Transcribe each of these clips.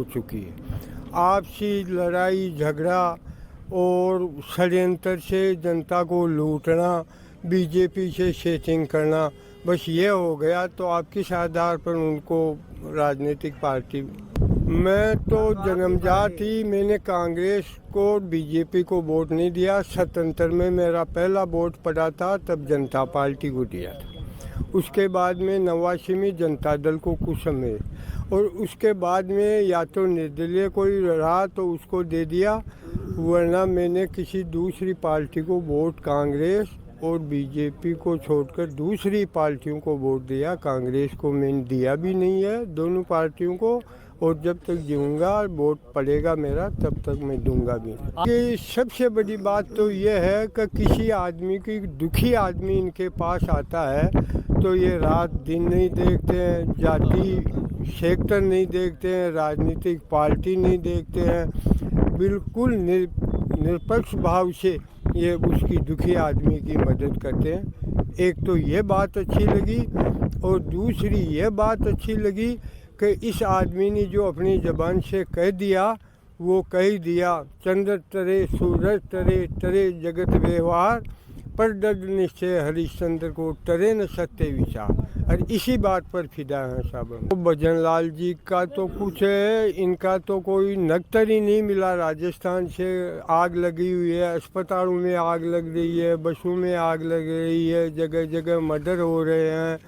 चुकी है। आपसी लड़ाई झगड़ा और षड्यंत्र से जनता को लूटना, बीजेपी से सेटिंग करना, बस ये हो गया। तो आप किस आधार पर उनको राजनीतिक पार्टी? मैं तो जन्मजात ही मैंने कांग्रेस को बीजेपी को वोट नहीं दिया। स्वतंत्र में मेरा पहला वोट पड़ा था, तब जनता पार्टी को दिया था। उसके बाद में 89 में जनता दल को कुछ समय, और उसके बाद में या तो निर्दलीय कोई रहा तो उसको दे दिया, वरना मैंने किसी दूसरी पार्टी को वोट, कांग्रेस और बीजेपी को छोड़कर दूसरी पार्टियों को वोट दिया। कांग्रेस को मैंने दिया भी नहीं है, दोनों पार्टियों को, और जब तक जीऊँगा वोट पड़ेगा मेरा तब तक मैं दूंगा भी। ये सबसे बड़ी बात तो ये है कि किसी आदमी की, दुखी आदमी इनके पास आता है तो ये रात दिन नहीं देखते हैं, जाति सेक्टर नहीं देखते हैं, राजनीतिक पार्टी नहीं देखते हैं, बिल्कुल निरपेक्ष भाव से ये उसकी दुखी आदमी की मदद करते हैं। एक तो ये बात अच्छी लगी, और दूसरी ये बात अच्छी लगी कि इस आदमी ने जो अपनी ज़बान से कह दिया वो कह दिया। चंद्र तरे सूरज तरे, तरे जगत व्यवहार, पर दृढ़ निश्चय हरिश्चंद्र को टरे न सत्य विचार। और इसी बात पर फिदा है साहब। तो भजन लाल जी का तो कुछ है, इनका तो कोई नक्तर ही नहीं मिला। राजस्थान से आग लगी हुई है, अस्पतालों में आग लग रही है, बसों में आग लग रही है, जगह जगह मर्डर हो रहे हैं।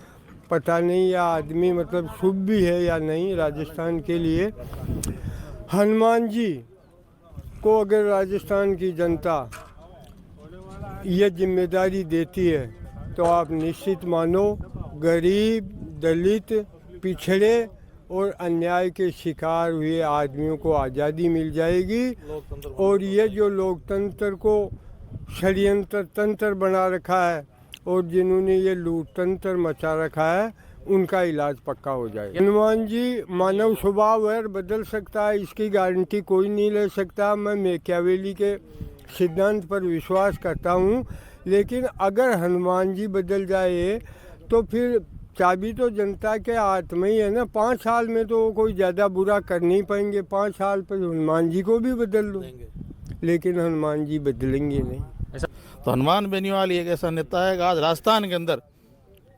पता नहीं यह आदमी मतलब शुभ भी है या नहीं राजस्थान के लिए। हनुमान जी को अगर राजस्थान की जनता ये जिम्मेदारी देती है तो आप निश्चित मानो गरीब, दलित, पिछड़े और अन्याय के शिकार हुए आदमियों को आज़ादी मिल जाएगी। और ये जो लोकतंत्र को षड्यंत्र तंत्र बना रखा है और जिन्होंने ये लूट तंत्र मचा रखा है, उनका इलाज पक्का हो जाएगा। हनुमान जी मानव स्वभाव है, बदल सकता है, इसकी गारंटी कोई नहीं ले सकता। मैं मैकियावेली के सिद्धांत पर विश्वास करता हूँ, लेकिन अगर हनुमान जी बदल जाए तो फिर चाबी तो जनता के हाथ में ही है ना। 5 साल में तो कोई ज़्यादा बुरा कर नहीं पाएंगे, 5 साल पर हनुमान जी को भी बदल दो, लेकिन हनुमान जी बदलेंगे नहीं। तो हनुमान बेनीवाल एक ऐसा नेता है कि आज राजस्थान के अंदर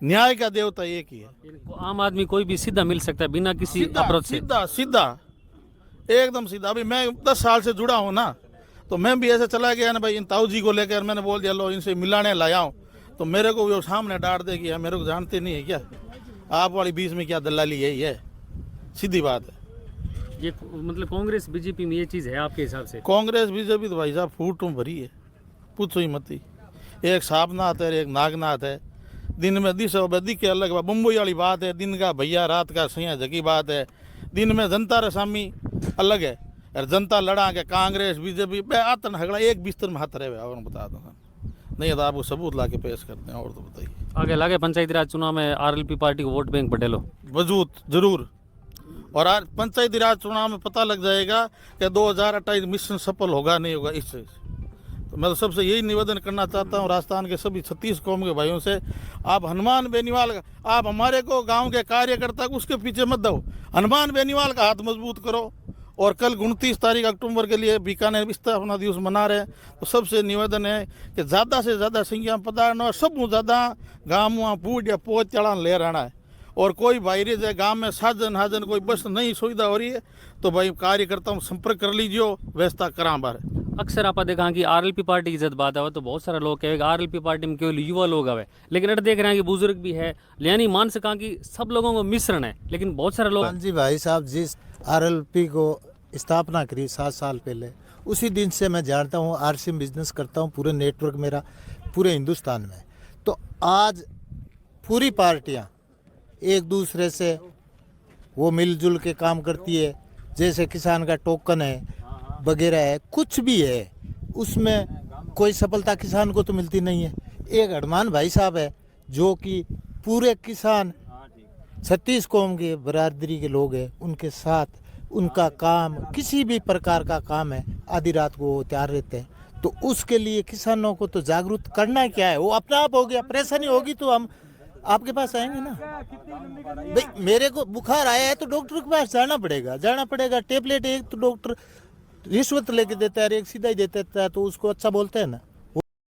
न्याय का देवता एक ही है। आम आदमी कोई भी सीधा मिल सकता है बिना किसी अप्रोच से, सीधा सीधा एकदम सीधा। अभी मैं 10 साल से जुड़ा हूँ ना, तो मैं भी ऐसे चला गया ना भाई, इन ताऊ जी को लेकर मैंने बोल दिया लो इनसे मिलाने लाया हूँ, तो मेरे को वो सामने डांट दे कि मेरे को जानते नहीं है क्या, आप वाली बीच में क्या दलाली यही है, सीधी बात है। ये मतलब कांग्रेस बीजेपी में ये चीज़ है आपके हिसाब से? कांग्रेस बीजेपी तो भाई साहब फूटों भरी है, पूछो ही मत ही। एक सापनाथ है, एक नागनाथ है। दिन में दिशा दिखे अलग बात, मुंबई वाली बात है, दिन का भैया रात का सैया जगी बात है। दिन में जनता रसामी अलग है, और जनता लड़ा के कांग्रेस बीजेपी आतन हगड़ा एक बिस्तर में हाथ रहे हुए। और बता दो नहीं तो आपको सबूत ला के पेश करते हैं। और तो बताइए आगे लागे पंचायती राज चुनाव में आरएलपी पार्टी को वोट बैंक बटेलो वजूद जरूर। और आज पंचायती राज चुनाव में पता लग जाएगा कि 2028 मिशन सफल होगा नहीं होगा। इससे तो मैं तो सबसे यही निवेदन करना चाहता हूँ राजस्थान के सभी 36 कौम के भाइयों से, आप हनुमान बेनीवाल का, आप हमारे को गांव के कार्यकर्ता को उसके पीछे मत दो, हनुमान बेनीवाल का हाथ मजबूत करो। और कल 29 तारीख अक्टूबर के लिए बीकानेर स्थापना दिवस मना रहे हैं, तो सबसे निवेदन है कि ज़्यादा से ज़्यादा संख्या में पधारना और सब ज़्यादा गाँव पूट या पोच चढ़ान ले रहना है। और कोई वायरस है गांव में साधन हाजन कोई बस नहीं सुविधा हो रही है तो भाई कार्यकर्ताओं संपर्क कर लीजिए, व्यवस्था करा बार। अक्सर आप देखा कि आरएलपी पार्टी की जब बात आवे तो बहुत सारे लोग कहेगा आरएलपी पार्टी में केवल युवा लोग आवे, लेकिन अगर देख रहे हैं कि बुजुर्ग भी है, यानी मान सका कि सब लोगों को मिश्रण है, लेकिन बहुत सारे लोग। जी भाई साहब, जिस आरएलपी को स्थापना करी 7 साल पहले, उसी दिन से मैं जानता हूँ, आरसी में बिजनेस करता हूँ, पूरे नेटवर्क मेरा पूरे हिंदुस्तान में। तो आज पूरी पार्टियाँ एक दूसरे से वो मिलजुल के काम करती है। जैसे किसान का टोकन है वगैरह है, कुछ भी है, उसमें कोई सफलता किसान को तो मिलती नहीं है। एक हनुमान भाई साहब है जो कि पूरे किसान 36 कौम के बरादरी के लोग हैं, उनके साथ उनका काम किसी भी प्रकार का काम है, आधी रात को वो तैयार रहते हैं। तो उसके लिए किसानों को तो जागरूक करना क्या है, वो अपना आप हो गया। परेशानी होगी तो हम आपके पास आएंगे ना भाई। मेरे को बुखार आया है तो डॉक्टर के पास जाना पड़ेगा। टेबलेट एक तो डॉक्टर रिश्वत लेके देता है, एक सीधा ही दे देता है, तो उसको अच्छा बोलते हैं ना।